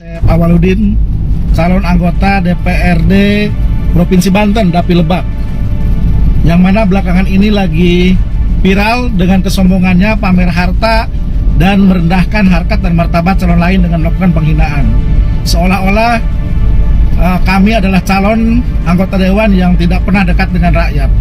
Asep Awaludin, calon anggota DPRD Provinsi Banten, Dapil Lebak, yang mana belakangan ini lagi viral dengan kesombongannya pamer harta dan merendahkan harkat dan martabat calon lain dengan melakukan penghinaan. Seolah-olah kami adalah calon anggota dewan yang tidak pernah dekat dengan rakyat.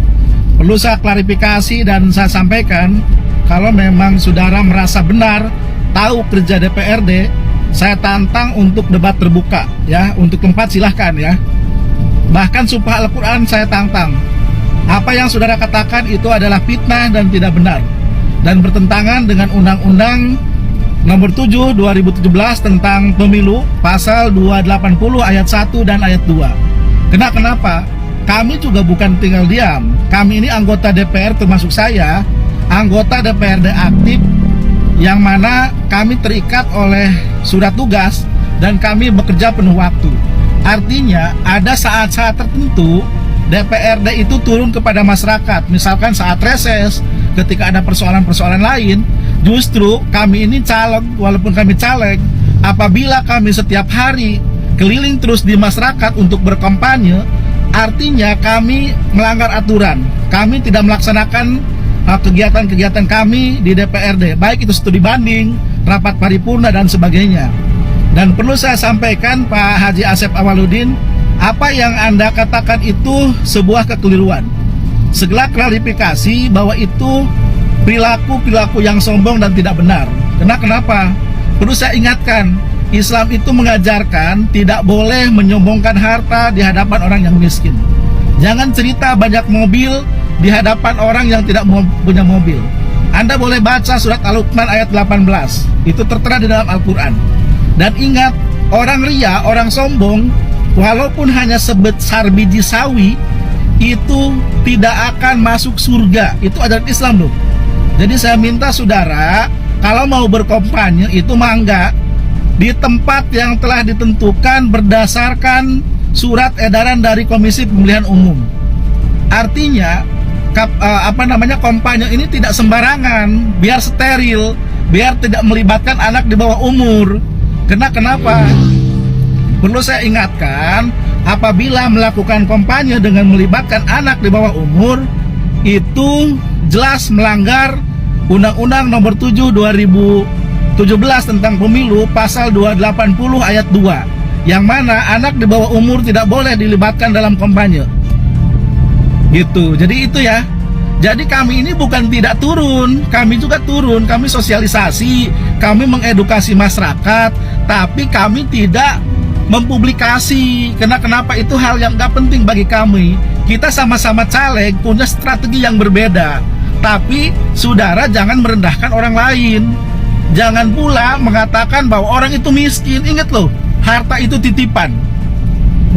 Perlu saya klarifikasi dan saya sampaikan, kalau memang saudara merasa benar tahu kerja DPRD, saya tantang untuk debat terbuka ya, untuk tempat silahkan ya. Bahkan sumpah Al-Quran saya tantang. Apa yang saudara katakan itu adalah fitnah dan tidak benar, dan bertentangan dengan Undang-Undang Nomor 7 2017 tentang Pemilu, pasal 280 ayat 1 dan ayat 2. Kenapa? Kami juga bukan tinggal diam. Kami ini anggota DPR, termasuk saya anggota DPRD aktif, yang mana kami terikat oleh surat tugas dan kami bekerja penuh waktu. Artinya ada saat-saat tertentu DPRD itu turun kepada masyarakat. Misalkan saat reses, ketika ada persoalan-persoalan lain, justru kami ini caleg, walaupun kami caleg, apabila kami setiap hari keliling terus di masyarakat untuk berkampanye, artinya kami melanggar aturan. Kami tidak melaksanakan kegiatan-kegiatan kami di DPRD, baik itu studi banding, rapat paripurna dan sebagainya. Dan perlu saya sampaikan, Pak Haji Asep Awaludin, apa yang Anda katakan itu sebuah kekeliruan. Segala klarifikasi bahwa itu perilaku yang sombong dan tidak benar. Kenapa? Perlu saya ingatkan, Islam itu mengajarkan tidak boleh menyombongkan harta di hadapan orang yang miskin. Jangan cerita banyak mobil di hadapan orang yang tidak punya mobil. Anda boleh baca surat Al-Luqman ayat 18. Itu tertera di dalam Al-Quran. Dan ingat, orang ria, orang sombong, walaupun hanya sebesar biji sawi, itu tidak akan masuk surga. Itu ajaran Islam loh. Jadi saya minta saudara, kalau mau berkampanye itu mangga di tempat yang telah ditentukan berdasarkan surat edaran dari Komisi Pemilihan Umum. Artinya kampanye ini tidak sembarangan, biar steril, biar tidak melibatkan anak di bawah umur. Kenapa? Perlu saya ingatkan, apabila melakukan kampanye dengan melibatkan anak di bawah umur, itu jelas melanggar Undang-Undang Nomor 7 2017 tentang Pemilu, pasal 280 ayat 2, yang mana anak di bawah umur tidak boleh dilibatkan dalam kampanye. Gitu. Jadi itu ya. Jadi kami ini bukan tidak turun, kami juga turun, kami sosialisasi, kami mengedukasi masyarakat, tapi kami tidak mempublikasi. Kenapa? Itu hal yang gak penting bagi kami. Kita sama-sama caleg, punya strategi yang berbeda. Tapi saudara jangan merendahkan orang lain. Jangan pula mengatakan bahwa orang itu miskin. Ingat loh, harta itu titipan.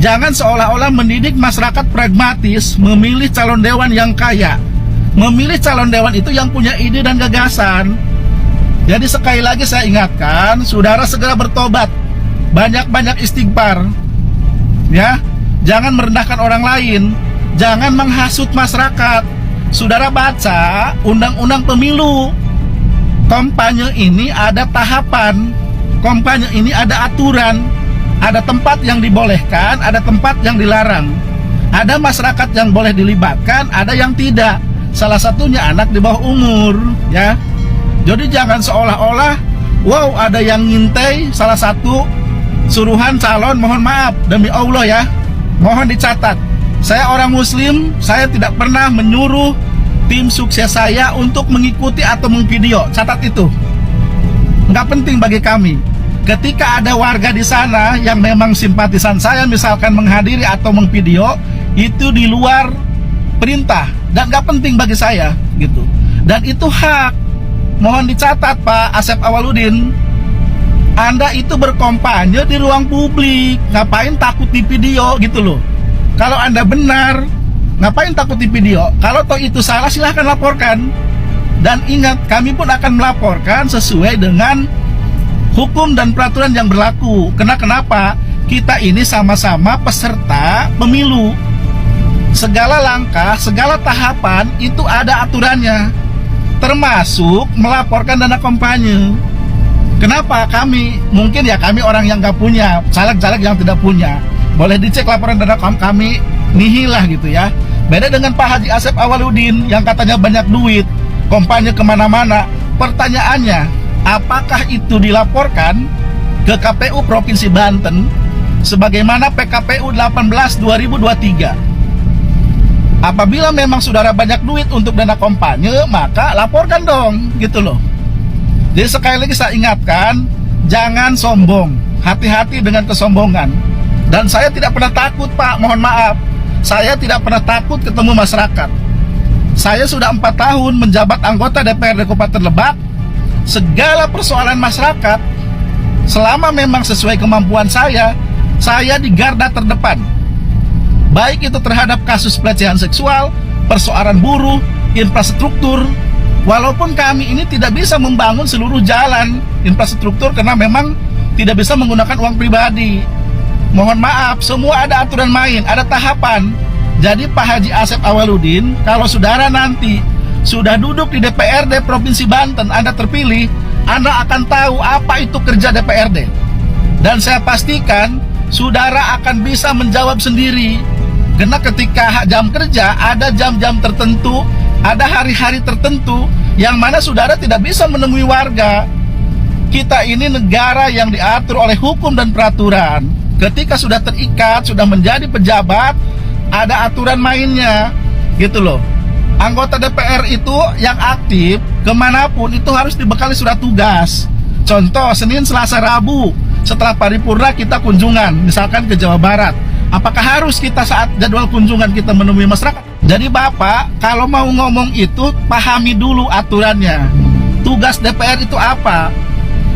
Jangan seolah-olah mendidik masyarakat pragmatis, memilih calon dewan yang kaya, memilih calon dewan itu yang punya ide dan gagasan. Jadi sekali lagi saya ingatkan, saudara segera bertobat, banyak-banyak istighfar, ya. Jangan merendahkan orang lain, jangan menghasut masyarakat. Saudara baca Undang-Undang Pemilu, kampanye ini ada tahapan, kampanye ini ada aturan, ada tempat yang dibolehkan, ada tempat yang dilarang, ada masyarakat yang boleh dilibatkan, ada yang tidak. Salah satunya anak di bawah umur, ya. Jadi jangan seolah-olah, wow, ada yang ngintai salah satu suruhan calon. Mohon maaf, demi Allah ya, mohon dicatat, saya orang muslim, saya tidak pernah menyuruh tim sukses saya untuk mengikuti atau mengvideo. Catat itu, nggak penting bagi kami. Ketika ada warga di sana yang memang simpatisan saya, misalkan menghadiri atau mengvideo, itu di luar perintah dan nggak penting bagi saya, gitu. Dan itu hak. Mohon dicatat, Pak Asep Awaludin, Anda itu berkampanye di ruang publik, ngapain takut di video, gitu loh. Kalau Anda benar, ngapain takut di video? Kalau toh itu salah, silahkan laporkan. Dan ingat, kami pun akan melaporkan sesuai dengan hukum dan peraturan yang berlaku. Kenapa? Kita ini sama-sama peserta pemilu. Segala langkah, segala tahapan itu ada aturannya, termasuk melaporkan dana kampanye. Kenapa kami, mungkin ya kami orang yang gak punya, caleg-caleg yang tidak punya, boleh dicek laporan dana kami nihil lah gitu ya. Beda dengan Pak Haji Asep Awaludin yang katanya banyak duit, kampanye kemana-mana. Pertanyaannya, apakah itu dilaporkan ke KPU Provinsi Banten sebagaimana PKPU 18/2023? Apabila memang saudara banyak duit untuk dana kampanye, maka laporkan dong, gitu loh. Jadi sekali lagi saya ingatkan, jangan sombong, hati-hati dengan kesombongan. Dan saya tidak pernah takut, Pak, mohon maaf. Saya tidak pernah takut ketemu masyarakat. Saya sudah 4 tahun menjabat anggota DPRD Kabupaten Lebak. Segala persoalan masyarakat, selama memang sesuai kemampuan saya di garda terdepan. Baik itu terhadap kasus pelecehan seksual, persoalan buruh, infrastruktur. Walaupun kami ini tidak bisa membangun seluruh jalan infrastruktur karena memang tidak bisa menggunakan uang pribadi. Mohon maaf, semua ada aturan main, ada tahapan. Jadi Pak Haji Asep Awaludin, kalau saudara nanti sudah duduk di DPRD Provinsi Banten, Anda terpilih, Anda akan tahu apa itu kerja DPRD. Dan saya pastikan, saudara akan bisa menjawab sendiri. Karena ketika jam kerja, ada jam-jam tertentu, ada hari-hari tertentu, yang mana saudara tidak bisa menemui warga. Kita ini negara yang diatur oleh hukum dan peraturan. Ketika sudah terikat, sudah menjadi pejabat, ada aturan mainnya, gitu loh. Anggota DPR itu yang aktif, kemanapun itu harus dibekali surat tugas. Contoh, Senin, Selasa, Rabu, setelah paripurna kita kunjungan, misalkan ke Jawa Barat. Apakah harus kita saat jadwal kunjungan kita menemui masyarakat? Jadi Bapak, kalau mau ngomong itu, pahami dulu aturannya. Tugas DPR itu apa?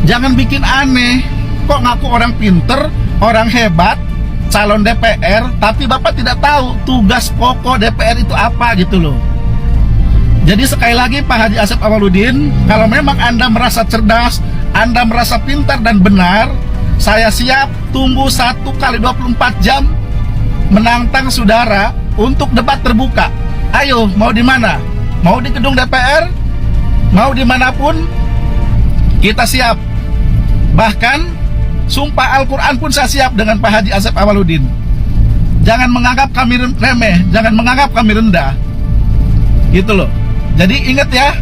Jangan bikin aneh. Kok ngaku orang pinter, orang hebat, calon DPR, tapi Bapak tidak tahu tugas pokok DPR itu apa, gitu loh. Jadi sekali lagi Pak Haji Asep Awaludin, kalau memang Anda merasa cerdas, Anda merasa pintar dan benar, saya siap tunggu 1x24 jam menantang saudara untuk debat terbuka. Ayo, mau di mana? Mau di gedung DPR? Mau dimanapun, kita siap. Bahkan sumpah Al-Quran pun saya siap dengan Pak Haji Asep Awaludin. Jangan menganggap kami remeh, jangan menganggap kami rendah, gitu loh. Jadi ingat ya,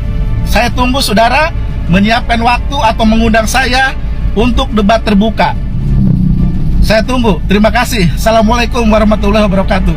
saya tunggu saudara menyiapkan waktu atau mengundang saya untuk debat terbuka. Saya tunggu. Terima kasih. Assalamualaikum warahmatullahi wabarakatuh.